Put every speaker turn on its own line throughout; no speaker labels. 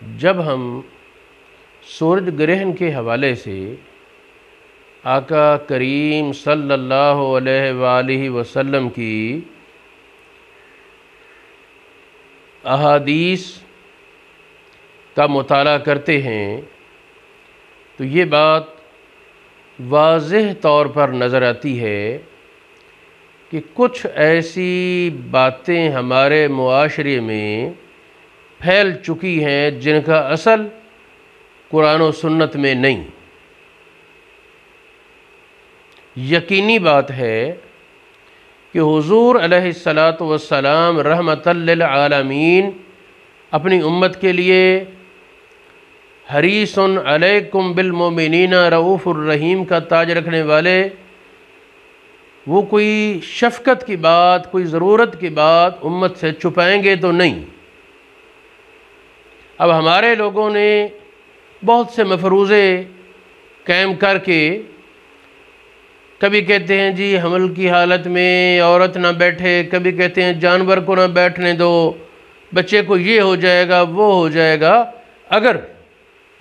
जब हम सूरज ग्रहण के हवाले से आका करीम सल्लल्लाहु अलैहि वसल्लम की अहादीस का मुताला करते हैं तो ये बात वाज़ेह तौर पर नज़र आती है कि कुछ ऐसी बातें हमारे मुआशरे में फैल चुकी हैं जिनका असल कुरान और सुन्नत में नहीं। यकीनी बात है कि हुज़ूर अलैहिस्सलातु वस्सलाम रहमतल लिल आलमीन अपनी उम्मत के लिए हरीसुन अलैकुम बिल मोमिनीना रऊफ़ुर रहीम का ताज रखने वाले, वो कोई शफ़क़त की बात, कोई ज़रूरत की बात उम्मत से छुपाएंगे तो नहीं। अब हमारे लोगों ने बहुत से मफरूज़े कायम करके कभी कहते हैं जी हमल की हालत में औरत ना बैठे, कभी कहते हैं जानवर को ना बैठने दो, बच्चे को ये हो जाएगा वो हो जाएगा। अगर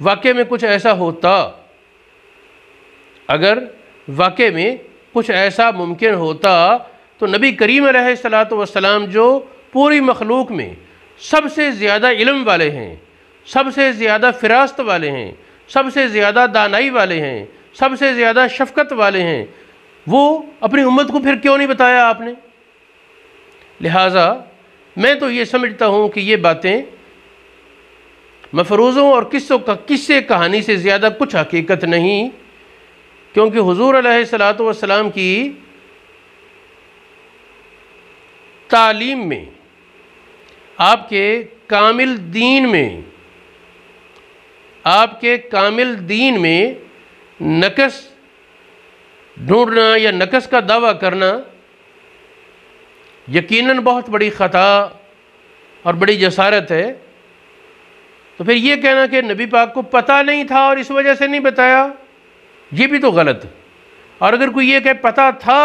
वाक़ई में कुछ ऐसा होता, अगर वाक़ई में कुछ ऐसा मुमकिन होता तो नबी करीम अलैहिस्सलातु वस्सलाम जो पूरी मखलूक में सबसे ज़्यादा इल्म वाले हैं, सबसे ज़्यादा फ़िरासत वाले हैं, सबसे ज़्यादा दानाई वाले हैं, सबसे ज़्यादा शफ़क़त वाले हैं, वो अपनी उम्मत को फिर क्यों नहीं बताया आपने? लिहाजा मैं तो ये समझता हूँ कि ये बातें मफरूज़ों और किस्से कहानी से ज़्यादा कुछ हकीकत नहीं, क्योंकि हुज़ूर अलैहिस्सलातु वस्सलाम की तालीम में, आपके कामिल दीन में, आपके कामिल दीन में नक़स ढूंढना या नक़स का दावा करना यकीनन बहुत बड़ी ख़ता और बड़ी जसारत है। तो फिर ये कहना कि नबी पाक को पता नहीं था और इस वजह से नहीं बताया, ये भी तो गलत। और अगर कोई ये कहे पता था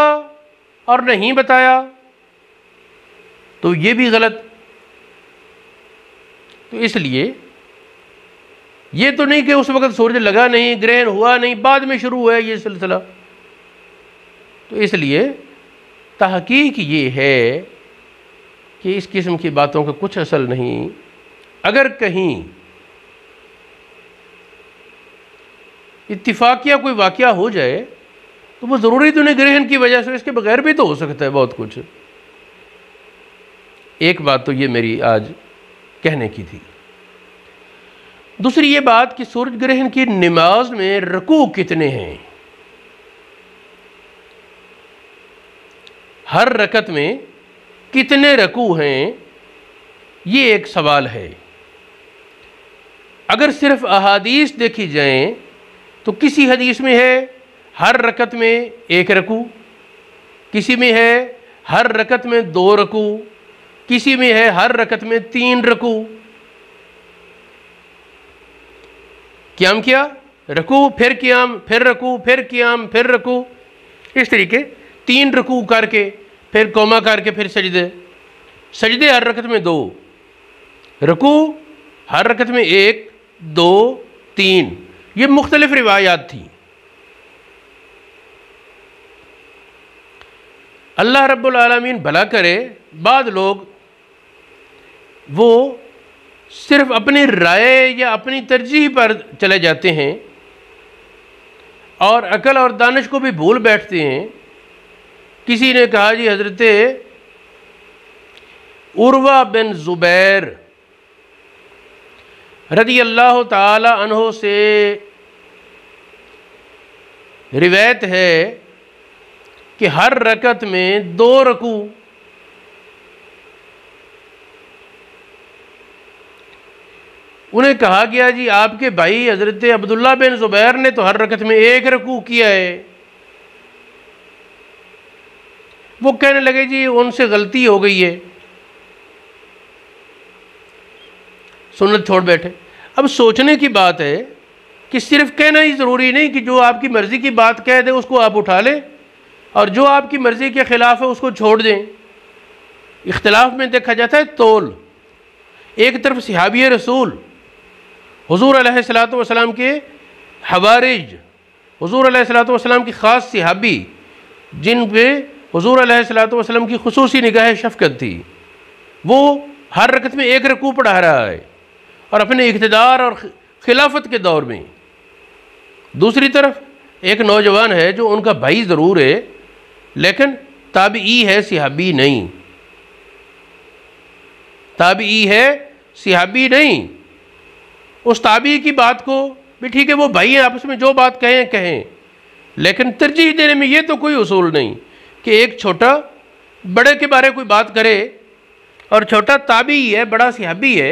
और नहीं बताया तो ये भी गलत। तो इसलिए ये तो नहीं कि उस वक़्त सूरज लगा नहीं, ग्रहण हुआ नहीं, बाद में शुरू हुआ ये सिलसिला। तो इसलिए तहकीक ये है कि इस किस्म की बातों का कुछ असल नहीं। अगर कहीं इत्तिफाकिया कोई वाक़या हो जाए तो वो ज़रूरी तो नहीं ग्रहण की वजह से, इसके बगैर भी तो हो सकता है बहुत कुछ। एक बात तो ये मेरी आज कहने की थी। दूसरी ये बात कि सूरज ग्रहण की नमाज में रुकू कितने हैं? हर रकत में कितने रुकू हैं, ये एक सवाल है। अगर सिर्फ अहादीस देखी जाएं तो किसी हदीस में है हर रकत में 1 रुकू, किसी में है हर रकत में 2 रुकू, किसी में है हर रकत में 3 रुकू। क़याम किया, रुकू, फिर क़याम, फिर रुकू, फिर क़याम, फिर रुकू, इस तरीके 3 रुकू करके फिर कौमा करके फिर सजदे। सजदे हर रकत में 2, रुकू हर रकत में 1, 2, 3। ये मुख्तलिफ रिवायात थी। अल्लाह रब्बुल आलमीन भला करे, बाद लोग वो सिर्फ अपनी राय या अपनी तरजीह पर चले जाते हैं और अकल और दानिश को भी भूल बैठते हैं। किसी ने कहा जी हज़रत उर्वा बिन ज़ुबैर रज़ी अल्लाह ताला अन्हो से रिवायत है कि हर रकत में 2 रुकू। उन्हें कहा गया जी आपके भाई हज़रत अब्दुल्ला बिन ज़ुबैर ने तो हर रकत में 1 रुकू किया है। वो कहने लगे जी उनसे गलती हो गई है, सुन्नत छोड़ बैठे। अब सोचने की बात है कि सिर्फ कहना ही ज़रूरी नहीं कि जो आपकी मर्ज़ी की बात कह दे उसको आप उठा लें और जो आपकी मर्ज़ी के ख़िलाफ़ है उसको छोड़ दें। इख्तिलाफ़ में देखा जाता है तोल। एक तरफ सहाबी रसूल हुज़ूर अलैहिस्सलातु वस्सलाम के हवारिज, हुज़ूर अलैहिस्सलातु वस्सलाम की ख़ास सहाबी जिन पे हुज़ूर अलैहिस्सलातु वस्सलाम की खुसूसी निगाह शफ़क़त थी, वो हर रकत में एक रकू पढ़ा रहा है और अपने इक़्तिदार और खिलाफत के दौर में। दूसरी तरफ एक नौजवान है जो उनका भाई ज़रूर है लेकिन ताबई है, सहाबी नहीं, ताबई है, सहाबी नहीं। उस ताबी की बात को भी ठीक है, वो भाई हैं, आपस में जो बात कहें कहें, लेकिन तरजीह देने में ये तो कोई उसूल नहीं कि एक छोटा बड़े के बारे कोई बात करे और छोटा ताबी है, बड़ा सहाबी है,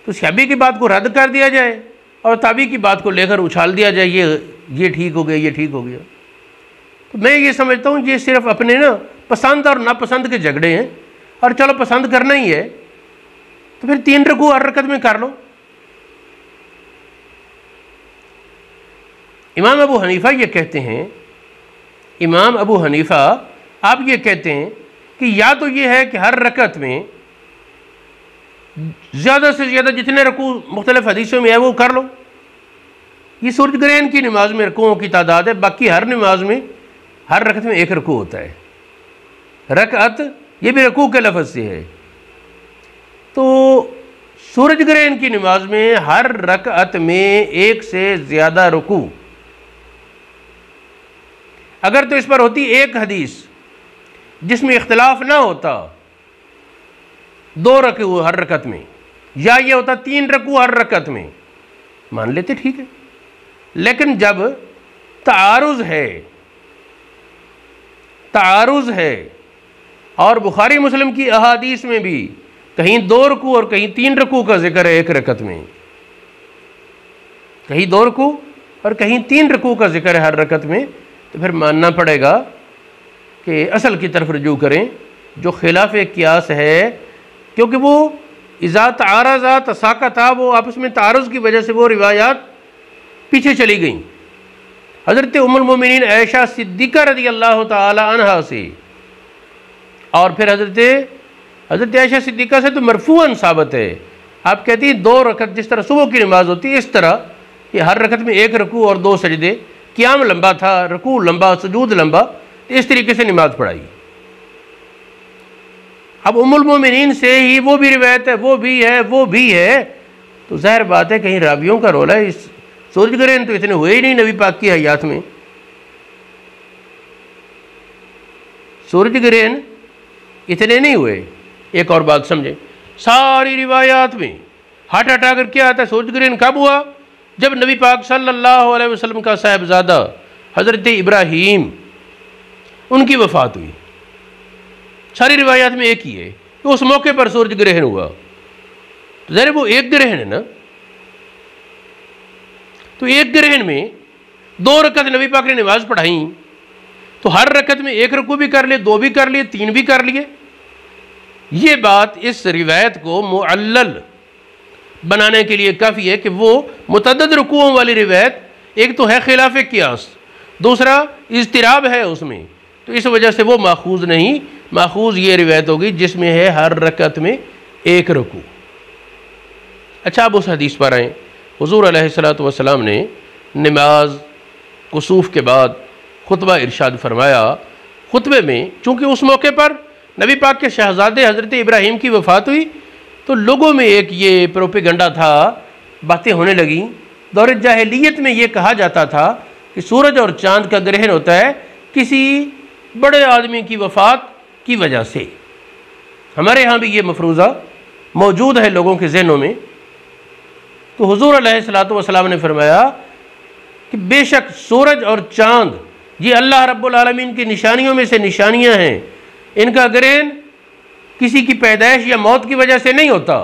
तो सहाबी की बात को रद्द कर दिया जाए और ताबी की बात को लेकर उछाल दिया जाए, ये ठीक हो गया, ये ठीक हो गया। तो मैं ये समझता हूँ ये सिर्फ अपने ना पसंद और नापसंद के झगड़े हैं, और चलो पसंद करना ही है तो फिर 3 रकू हर रकत में कर लो। इमाम अबू हनीफ़ा ये कहते हैं, इमाम अबू हनीफ़ा आप ये कहते हैं कि या तो ये है कि हर रकत में ज़्यादा से ज़्यादा जितने रकू मुख्तलिफ हदीसों में है वो कर लो। ये सूरज ग्रहण की नमाज में रकूओं की तादाद है, बाकी हर नमाज में हर रकत में 1 रकू होता है। रकअत ये भी रकू के लफ्ज़ से है, तो सूरज ग्रहण की नमाज में हर रकअत में 1 से ज़्यादा रुकू, अगर तो इस पर होती एक हदीस जिसमें इख्तिलाफ ना होता 2 रकू हर रकत में, या ये होता 3 रकू हर रकत में, मान लेते ठीक है। लेकिन जब तारुज़ है और बुखारी मुस्लिम की अहादीस में भी कहीं 2 रकू और कहीं 3 रकू का जिक्र है एक रकत में, कहीं 2 रकू और कहीं 3 रकू का जिक्र है हर रकत में, तो फिर मानना पड़ेगा कि असल की तरफ रुजू करें जो खिलाफ क़ियास है, क्योंकि वो इज़ा तारज़ा तसाक़ता, वो आपस में तारुज़ की वजह से वो रिवायात पीछे चली गई। हज़रत उम्मुल मोमिनीन आयशा सिद्दीक़ा रज़ी अल्लाह ताला अन्हा से और फिर हज़रत आयशा सिद्दीक़ा से तो मरफ़ूअन साबित है, आप कहती हैं 2 रकत जिस तरह सुबह की नमाज होती है इस तरह कि हर रकत में 1 रकू और 2 सजदे, क़ियाम लंबा था, रकू लंबा, सुजूद लंबा, तो इस तरीके से नमाज पढ़ाई। अब उम्मुल मोमिनीन से ही वो भी रिवायत है, वो भी है, तो ज़ाहिर बात है कहीं रावियों का रोल है। इस सूरज ग्रहण तो इतने हुए ही नहीं नबी पाक की हयात में, सूरज ग्रहण इतने नहीं हुए। एक और बात समझे, सारी रिवायात में हट हटा कर क्या आता है, सूरज ग्रहण कब हुआ, जब नबी पाक सल्लल्लाहु अलैहि वसल्लम का साहिबजादा हज़रत इब्राहीम उनकी वफ़ात हुई। सारी रिवायात में एक ही है कि उस मौके पर सूरज ग्रहण हुआ, तो ज़रा वो एक ग्रहण है ना, तो एक ग्रहण में 2 रकत नबी पाक ने नमाज पढ़ाई, तो हर रकत में 1 रकू भी कर लिए, 2 भी कर लिए, 3 भी कर लिए। ये बात इस रिवायत को मुअल्लल बनाने के लिए काफ़ी है कि वो मुतअद्दिद रुकुओं वाली रिवायत, एक तो है खिलाफ क़ियास, दूसरा इज़्तिराब है उसमें, तो इस वजह से वो माखूज़ नहीं, माखूज़ ये रिवायत होगी जिसमें है हर रकत में 1 रकू। अच्छा, अब उस हदीस पर आएँ। हुज़ूर अलैहिस्सलातु वस्सलाम ने नमाज कुसूफ़ के बाद खुतबा इरशाद फरमाया। खुतबे में चूँकि उस मौके पर नबी पाक के शहज़ादे हज़रत इब्राहीम की वफ़ात हुई, तो लोगों में एक ये प्रोपेगंडा था, बातें होने लगी। दौर जाहिलियत में ये कहा जाता था कि सूरज और चाँद का ग्रहण होता है किसी बड़े आदमी की वफ़ात की वजह से। हमारे यहाँ भी ये मफरूज़ा मौजूद है लोगों के जहनों में। तो हुज़ूर अलैहिस्सलातु वस्सलाम ने फरमाया कि बेशक सूरज और चाँद ये अल्लाह रब्बुल आलमीन की निशानियों में से निशानियाँ हैं, इनका ग्रहण किसी की पैदाइश या मौत की वजह से नहीं होता,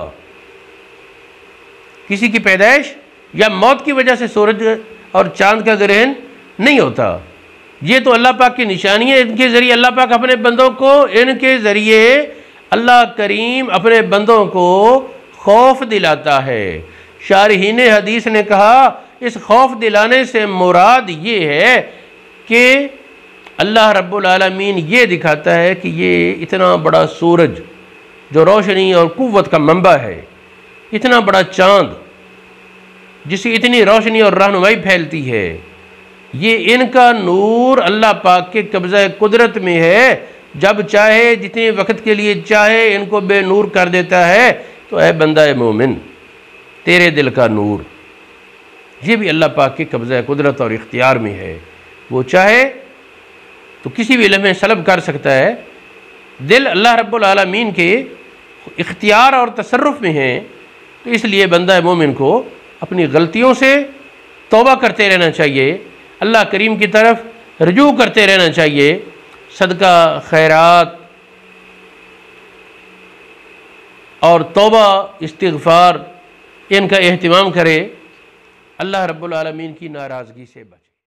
किसी की पैदाइश या मौत की वजह से सूरज और चाँद का ग्रहण नहीं होता। ये तो अल्लाह पाक की निशानी है, इनके ज़रिए अल्लाह पाक अपने बंदों को, इनके ज़रिए अल्लाह करीम अपने बंदों को खौफ दिलाता है। शारहीन हदीस ने कहा इस खौफ दिलाने से मुराद ये है कि अल्लाह रब्बुल आलमीन ये दिखाता है कि ये इतना बड़ा सूरज जो रोशनी और कुव्वत का मंबा है, इतना बड़ा चाँद जिससे इतनी रोशनी और रहनुमाई फैलती है, ये इनका नूर अल्लाह पाक के कब्ज़ा कुदरत में है। जब चाहे, जितने वक्त के लिए चाहे, इनको बेनूर कर देता है। तो ऐ बंदा मोमिन, तेरे दिल का नूर ये भी अल्लाह पाक के कब्ज़ा कुदरत और इख्तियार में है। वो चाहे तो किसी भी लम्हे सलब कर सकता है। दिल अल्लाह रब्बुल आलमीन के इख्तियार और तसर्रुफ़ में है। तो इसलिए बंदा मोमिन को अपनी गलतियों से तौबा करते रहना चाहिए, अल्लाह करीम की तरफ रुजू करते रहना चाहिए, सदका खैरात और तौबा इस्तिग़फ़ार इनका एहतिमाम करे, अल्लाह रब्बुल आलमीन की नाराज़गी से बचे।